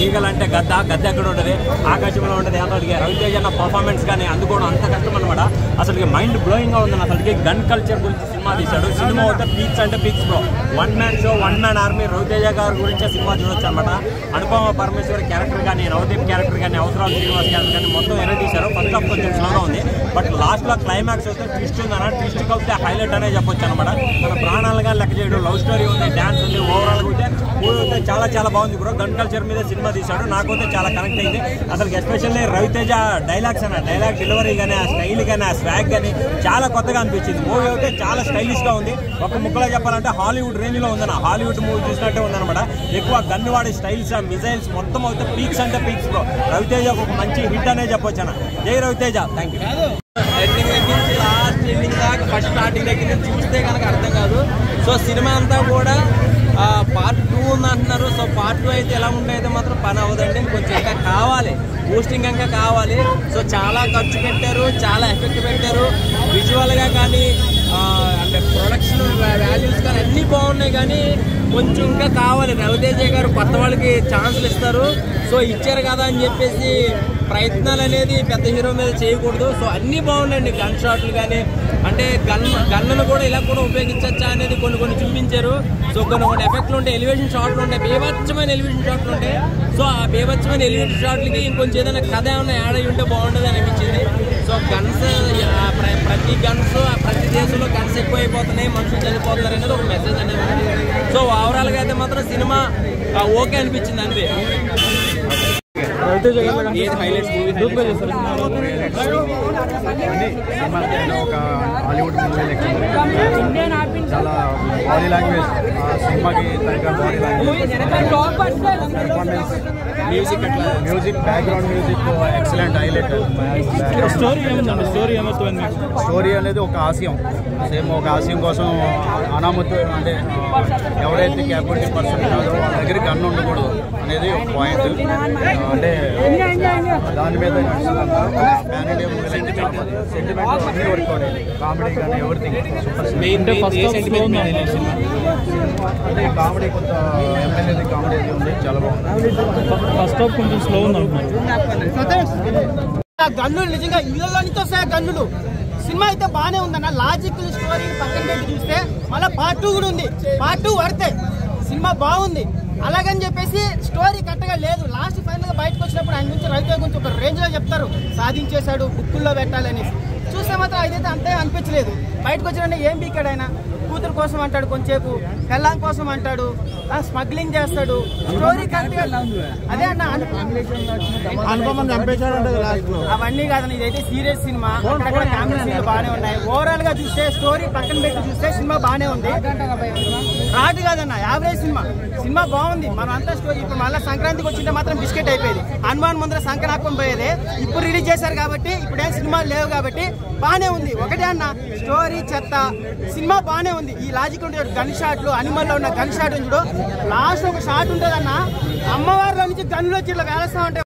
Eagle అంటే గద్ద ఎక్కడ ఉంటుంది, ఆకాశంలో ఉంటుంది అసలుకి. రవితేజ అన్న పర్ఫార్మెన్స్ కానీ అందుకోవడం అంత కష్టం అనమాట. అసలుకి మైండ్ బ్లోయింగ్గా ఉందని అసలుకి. గన్ కల్చర్ గురించి సినిమా తీశాడు. సినిమా అయితే పీక్స్ అంటే peaks bro. One man show, one man army. Raviteja గారి గురించే సినిమా చూడొచ్చు అనమాట. అనుపమ పరమేశ్వర్ క్యారెక్టర్ కానీ, నవదీప్ క్యారెక్టర్ కానీ, అవసరాలు శ్రీనివాస్ క్యారెక్టర్ కానీ మొత్తం ఎలా తీశారు. ఫస్ట్ హాఫ్ కొంచెం స్లోగా ఉంది, బట్ లాస్ట్లో క్లైమాక్స్ అయితే ట్విస్ట్ ఉందన్న. ట్విస్ట్ కలిపితే హైలైట్ అనే చెప్పొచ్చు అనమాట. మన ప్రాణాలుగా లెక్క చేయడం, లవ్ స్టోరీ ఉంది, డ్యాన్స్ ఉంది. ఓవరాల్గా అయితే మూవీ అయితే చాలా బాగుంది బ్రో. గన్ కల్చర్ మీద సినిమా తీశాడు. నాకైతే చాలా కనెక్ట్ అయింది అసలు. ఎస్పెషల్లీ రవితేజ డైలాగ్స్ అన్న, డైలాగ్ డెలివరీ కానీ, ఆ స్టైల్ కానీ, ఆ స్వాగ్ కానీ చాలా కొత్తగా అనిపించింది. మూవీ అయితే చాలా స్టైలిష్గా ఉంది. ఒక ముక్కలో చెప్పాలంటే హాలీవుడ్ రేంజ్లో ఉందన్న. హాలీవుడ్ మూవీ చూసినట్టే ఉందన్నమాట. ఎక్కువ గన్ వాడే స్టైల్స్, మిజైల్స్ మొత్తం అయితే పీక్స్ అంటే పీక్స్ బ్రో. రవితేజ ఒక మంచి హిట్ అనే చెప్పొచ్చు అన్న. జై రవితేజ. Thank you. ఎండింగ్ దగ్గర నుంచి లాస్ట్ ఎండింగ్ దాకా ఫస్ట్ స్టార్టింగ్ దగ్గర నుంచి చూస్తే కనుక అర్థం కాదు. సో సినిమా అంతా కూడా పార్ట్ 2 ఉంది అంటున్నారు. సో పార్ట్ 2 అయితే ఎలా ఉంటే మాత్రం పని అవ్వదండి. కొంచెం ఇంకా కావాలి, బూస్టింగ్ ఇంకా కావాలి. సో చాలా ఖర్చు పెట్టారు, చాలా ఎఫెక్ట్ పెట్టారు. విజువల్గా కానీ అంటే ప్రొడక్షన్ వాల్యూస్ కానీ అన్నీ బాగున్నాయి, కానీ కొంచెం ఇంకా కావాలి. రవితేజ గారు కొత్త వాళ్ళకి ఛాన్సులు ఇస్తారు. సో ఇచ్చారు కదా అని చెప్పేసి ప్రయత్నాలు అనేది పెద్ద హీరో మీద చేయకూడదు. సో అన్నీ బాగున్నాయండి. గన్ షాట్లు కానీ, అంటే గన్ను కూడా ఇలా కూడా ఉపయోగించచ్చా అనేది కొన్ని చూపించారు. సో కొన్ని ఎఫెక్ట్లు ఉంటాయి, ఎలివేషన్ షాట్లు ఉంటాయి, బీభత్సమైన ఎలివేషన్ షాట్లు ఉంటాయి. సో ఆ బీభత్సమైన ఎలివేషన్ షాట్లకి ఇంకొంచెం ఏదైనా కథ ఏమైనా యాడ్ అయ్యి ఉంటే బాగుంటుంది అనిపించింది. సో గన్స్, ప్రతి గన్స్, ప్రతి దేశంలో గన్స్ ఎక్కువ అయిపోతున్నాయి, మనుషులు చనిపోతున్నారు అనేది ఒక మెసేజ్ అనేది. సో ఓవరాల్గా అయితే మాత్రం సినిమా ఓకే అనిపించింది అంతే. ఏది హైలైట్స్ ఒక హాలీవుడ్ మూవీ లెక్క చాలా బాడీ లాంగ్వేజ్ సినిమాకి తగ్గ body language, performance, music background music excellent highlight. Story అనేది ఒక ఆశయం, సేమ్ ఒక ఆశయం కోసం అనామతు అంటే ఎవరైతే క్యాపబిలిటీ పర్సన్ కాదో వాళ్ళ దగ్గర గన్ ఉండకూడదు అనేది ఒక పాయింట్. అంటే దాని మీద ప్యాన్ ఇండియా మూవీలైతే సెంటిమెంట్ అన్నీ వర్కౌట్ అయ్యాయి. కామెడీ కానీ ఎవరిథింగ్ అంటే కామెడీ కొంత ఎమ్మెల్యేది కామెడీ అయితే ఉంది, చాలా బాగుంది. ఫస్ట్ హాఫ్ కొంచెం స్లో ఉంది గన్నులు నిజంగా ఇళ్ళలోనితో వస్తాయి గన్నులు. సినిమా అయితే బాగానే ఉందన్న. లాజిక్ స్టోరీ పక్కన పెట్టి చూస్తే మళ్ళీ పార్ట్ 2 కూడా ఉంది. పార్ట్ 2 పడితే సినిమా బాగుంది. అలాగని చెప్పేసి స్టోరీ కరెక్ట్గా లేదు. లాస్ట్ ఫైనల్గా బయటకు వచ్చినప్పుడు ఆయన గురించి రవితేజ గురించి ఒక రేంజ్లో చెప్తారు, సాధించేశాడు, బుక్కుల్లో పెట్టాలనేసి. చూస్తే మాత్రం అదైతే అంతే అనిపించలేదు. బయటకు వచ్చిన ఏం బీకాడు ఆయన. కూతురు కోసం అంటాడు, కొంచెంసేపు పెళ్ళాం కోసం అంటాడు, స్మగ్లింగ్ చేస్తాడు. స్టోరీ కరెక్ట్గా అదే అన్న. అవన్నీ కాదన్న, ఇదైతే సీరియస్ సినిమా. అక్కడ ఫ్యామిలీ సీన్లు బాగానే ఉన్నాయి. ఓవరాల్ గా చూస్తే స్టోరీ పక్కన పెట్టి చూస్తే సినిమా బాగానే ఉంది. రాటు కాదన్న, యావరేజ్ సినిమా. సినిమా బాగుంది. మనం అంతా స్టోరీ ఇప్పుడు మళ్ళీ సంక్రాంతికి వచ్చింటే మాత్రం బిస్కెట్ అయిపోయింది. హనుమాన్ ముందర సంక్రాంతి పోయేదే. ఇప్పుడు రిలీజ్ చేశారు కాబట్టి, ఇప్పుడు ఏం సినిమాలు లేవు కాబట్టి బాగానే ఉంది. ఒకటే అన్న, స్టోరీ చెత్త, సినిమా బాగానే ఉంది. ఈ లాజిక్ ఉంటే గన్ షాట్లు, అనిమల్లో ఉన్న గన్ షాట్ చూడు, లాస్ట్ ఒక షాట్ ఉంటుంది అన్న, అమ్మవారిలో నుంచి గన్నులు వచ్చి ఇట్లా వేలేస్తా ఉంటే